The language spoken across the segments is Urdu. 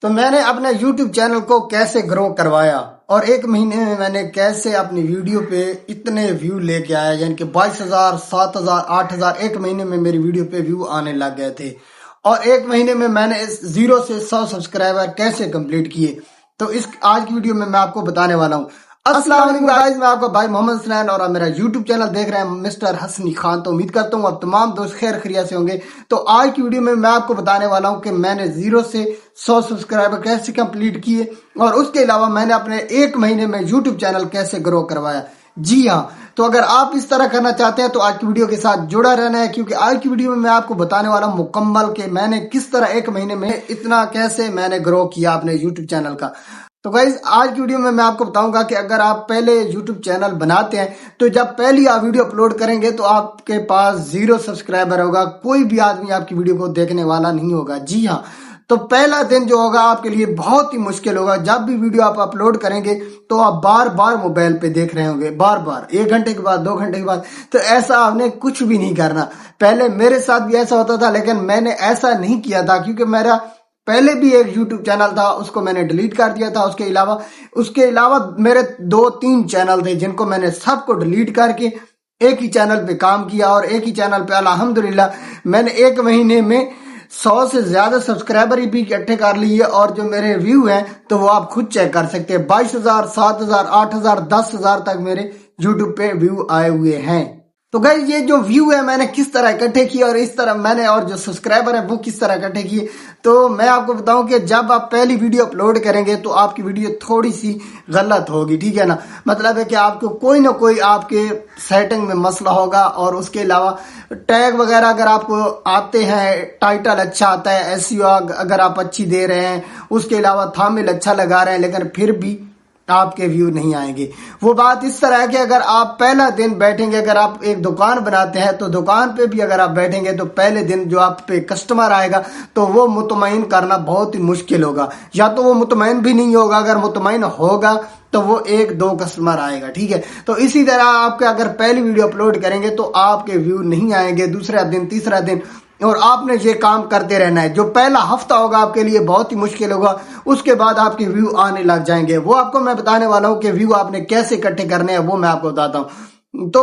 تو میں نے اپنے YouTube چینل کو کیسے گرو کروایا اور ایک مہینے میں میں نے کیسے اپنی ویڈیو پہ اتنے ویو لے کے آیا، یعنی کہ 22,000 7,000 8,000 ایک مہینے میں میری ویڈیو پہ ویو آنے لگ گئے تھے، اور ایک مہینے میں میں نے 0 سے 100 سبسکرائبر کیسے کمپلیٹ کیے، تو اس آج کی ویڈیو میں آپ کو بتانے والا ہوں۔ السلام علیکم گائز، میں آپ کا بھائی محمد حسنین اور آپ میرا یوٹیوب چینل دیکھ رہے ہیں مسٹر حسنی خان۔ تو امید کرتا ہوں آپ تمام دوست خیر خیریت سے ہوں گے۔ تو آج کی ویڈیو میں آپ کو بتانے والا ہوں کہ میں نے 0 سے 100 سبسکرائبر کیسے کمپلیٹ کیے، اور اس کے علاوہ میں نے اپنے ایک مہینے میں یوٹیوب چینل کیسے گرو کروایا۔ جی ہاں، تو اگر آپ اس طرح کرنا چاہتے ہیں تو آج کی ویڈیو کے ساتھ جڑا رہنا ہے، کیونکہ آج کی ویڈیو میں آپ کو بتانے والا ہوں مکمل کہ میں نے کس طرح ایک مہینے میں اتنا کیسے میں نے گرو کیا اپنے یوٹیوب چینل کا۔ تو گائز آج کی ویڈیو میں آپ کو بتاؤں گا کہ اگر آپ پہلے یوٹیوب چینل بناتے ہیں تو جب پہلی آپ ویڈیو اپلوڈ کریں گے تو آپ کے پاس 0 سبسکرائبر ہوگا، کوئی بھی آدمی آپ کی ویڈیو کو دیکھنے والا نہیں ہوگا۔ جی ہاں، تو پہلا دن جو ہوگا آپ کے لیے بہت ہی مشکل ہوگا۔ جب بھی ویڈیو آپ اپلوڈ کریں گے تو آپ بار بار موبائل پہ دیکھ رہے ہوں گے، بار بار 1 گھنٹے کے بعد 2 گھنٹے کے بعد۔ تو ایسا آپ نے کچھ بھی نہیں کرنا۔ پہلے میرے ساتھ بھی ایسا ہوتا تھا، لیکن میں نے ایسا نہیں کیا تھا کیونکہ میرا پہلے بھی ایک یوٹیوب چینل تھا، اس کو میں نے ڈیلیٹ کر دیا تھا۔ اس کے علاوہ میرے 2-3 چینل تھے جن کو میں نے سب کو ڈیلیٹ کر کے ایک ہی چینل پہ کام کیا، اور ایک ہی چینل پہ الحمدللہ میں نے ایک مہینے میں 100 سے زیادہ سبسکرائبر بھی اکٹھے کر لیے، اور جو میرے ویو ہیں تو وہ آپ خود چیک کر سکتے ہیں۔ 22,000 7,000 8,000 10,000 تک میرے یوٹیوب پہ ویو آئے ہوئے ہیں۔ تو گائز یہ جو ویو ہے میں نے کس طرح اکٹھے کیے، اور اس طرح میں نے اور جو سبسکرائبر ہیں وہ کس طرح اکٹھے کیے، تو میں آپ کو بتاؤں کہ جب آپ پہلی ویڈیو اپلوڈ کریں گے تو آپ کی ویڈیو تھوڑی سی غلط ہوگی، ٹھیک ہے نا۔ مطلب ہے کہ آپ کو کوئی نہ کوئی آپ کے سیٹنگ میں مسئلہ ہوگا، اور اس کے علاوہ ٹیگ وغیرہ اگر آپ کو آتے ہیں، ٹائٹل اچھا آتا ہے، ایسیو اگر آپ اچھی دے رہے ہیں، اس کے علاوہ تھامل اچھا لگا رہے ہیں، لیکن پھر بھی آپ کے ویو نہیں آئیں گے۔ وہ بات اس طرح ہے کہ اگر آپ پہلا دن بیٹھیں گے، اگر آپ ایک دکان بناتے ہیں تو دکان پہ بھی اگر آپ بیٹھیں گے تو پہلے دن جو آپ پہ کسٹمر آئے گا تو وہ مطمئن کرنا بہت ہی مشکل ہوگا، یا تو وہ مطمئن بھی نہیں ہوگا، اگر مطمئن ہوگا تو وہ 1-2 کسٹمر آئے گا، ٹھیک ہے۔ تو اسی طرح آپ کے اگر پہلی ویڈیو اپلوڈ کریں گے تو آپ کے ویو نہیں آئیں گے دوسرا دن تیسرا دن، اور آپ نے یہ کام کرتے رہنا ہے۔ جو پہلا ہفتہ ہوگا آپ کے لیے بہت ہی مشکل ہوگا، اس کے بعد آپ کے ویو آنے لگ جائیں گے۔ وہ آپ کو میں بتانے والا ہوں کہ ویو آپ نے کیسے اکٹھے کرنے ہیں، وہ میں آپ کو بتاتا ہوں۔ تو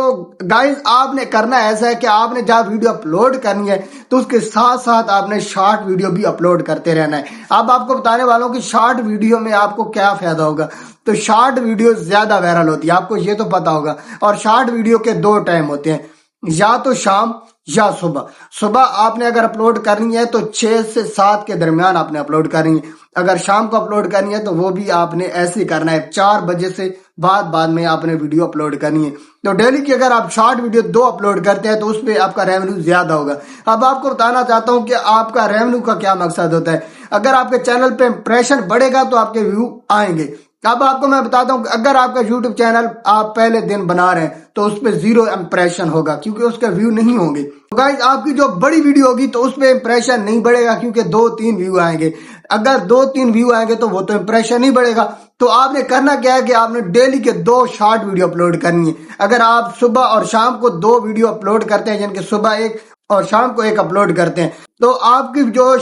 گائز آپ نے کرنا ایسا ہے کہ آپ نے جب ویڈیو اپلوڈ کرنی ہے تو اس کے ساتھ ساتھ آپ نے شارٹ ویڈیو بھی اپلوڈ کرتے رہنا ہے۔ اب آپ کو بتانے والا ہوں کہ شارٹ ویڈیو میں آپ کو کیا فائدہ ہوگا۔ تو شارٹ ویڈیو زیادہ وائرل ہوتی ہے، آپ کو یہ تو پتا ہوگا، اور شارٹ ویڈیو کے 2 ٹائم ہوتے ہیں، یا تو شام یا صبح۔ صبح آپ نے اگر اپلوڈ کرنی ہے تو 6 سے 7 کے درمیان آپ نے اپلوڈ کرنی ہے۔ اگر شام کو اپلوڈ کرنی ہے تو وہ بھی آپ نے ایسے ہی کرنا ہے، 4 بجے سے بعد میں آپ نے ویڈیو اپلوڈ کرنی ہے۔ تو ڈیلی کی اگر آپ شارٹ ویڈیو 2 اپلوڈ کرتے ہیں تو اس پہ آپ کا ریونیو زیادہ ہوگا۔ اب آپ کو بتانا چاہتا ہوں کہ آپ کا ریونیو کا کیا مقصد ہوتا ہے۔ اگر آپ کے چینل پہ امپریشن بڑھے گا تو آپ کے ویو آئیں گے۔ اب آپ کو میں بتاتا ہوں کہ اگر آپ کا یوٹیوب چینل آپ پہلے دن بنا رہے ہیں تو اس پہ 0 امپریشن ہوگا، کیونکہ اس کے ویو نہیں ہوں گے۔ تو گائز آپ کی جو بڑی ویڈیو ہوگی تو اس پہ امپریشن نہیں بڑھے گا، کیونکہ 2-3 ویو آئیں گے۔ اگر 2-3 ویو آئیں گے تو وہ تو امپریشن نہیں بڑھے گا۔ تو آپ نے کرنا کیا ہے کہ آپ نے ڈیلی کے 2 شارٹ ویڈیو اپلوڈ کرنی ہے۔ اگر آپ صبح اور شام کو 2 ویڈیو اپلوڈ کرتے ہیں، یعنی کہ صبح 1 اور شام کو 1 اپلوڈ کرتے ہیں، تو آپ کی جو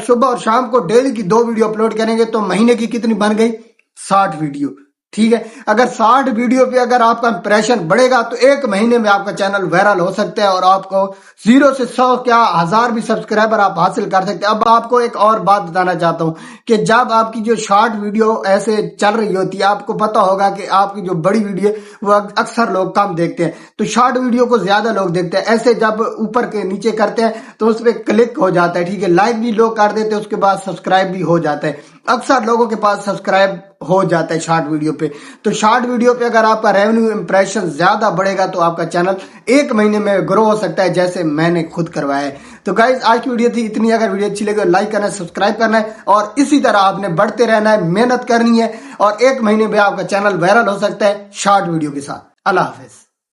صبح اور شام کو ڈیلی کی 2 ویڈیو اپلوڈ کریں گے تو مہینے کی کتنی بن گئی؟ 60 ویڈیو، ٹھیک ہے۔ اگر 60 ویڈیو پہ اگر آپ کا امپریشن بڑھے گا تو ایک مہینے میں آپ کا چینل وائرل ہو سکتا ہے، اور آپ کو 0 سے 100 کیا 1000 بھی سبسکرائبر آپ حاصل کر سکتے ہیں۔ اب آپ کو ایک اور بات بتانا چاہتا ہوں کہ جب آپ کی جو شارٹ ویڈیو ایسے چل رہی ہوتی ہے، آپ کو پتا ہوگا کہ آپ کی جو بڑی ویڈیو وہ اکثر لوگ کم دیکھتے ہیں، تو شارٹ ویڈیو کو زیادہ لوگ دیکھتے ہیں۔ ایسے جب اوپر کے نیچے کرتے ہیں تو اس پہ کلک ہو جاتا ہے، ٹھیک ہے، لائک بھی لوگ کر دیتے ہیں، اس کے بعد سبسکرائب بھی ہو جاتا ہے۔ اکثر لوگوں کے پاس سبسکرائب ہو جاتا ہے شارٹ ویڈیو پہ۔ تو شارٹ ویڈیو پہ اگر آپ کا ریونیو امپریشن زیادہ بڑھے گا تو آپ کا چینل ایک مہینے میں گرو ہو سکتا ہے، جیسے میں نے خود کروایا ہے۔ تو گائز آج کی ویڈیو تھی اتنی۔ اگر ویڈیو اچھی لگے لائک کرنا ہے، سبسکرائب کرنا ہے، اور اسی طرح آپ نے بڑھتے رہنا ہے، محنت کرنی ہے، اور ایک مہینے میں آپ کا چینل وائرل ہو سکتا ہے شارٹ ویڈیو کے ساتھ۔ اللہ حافظ۔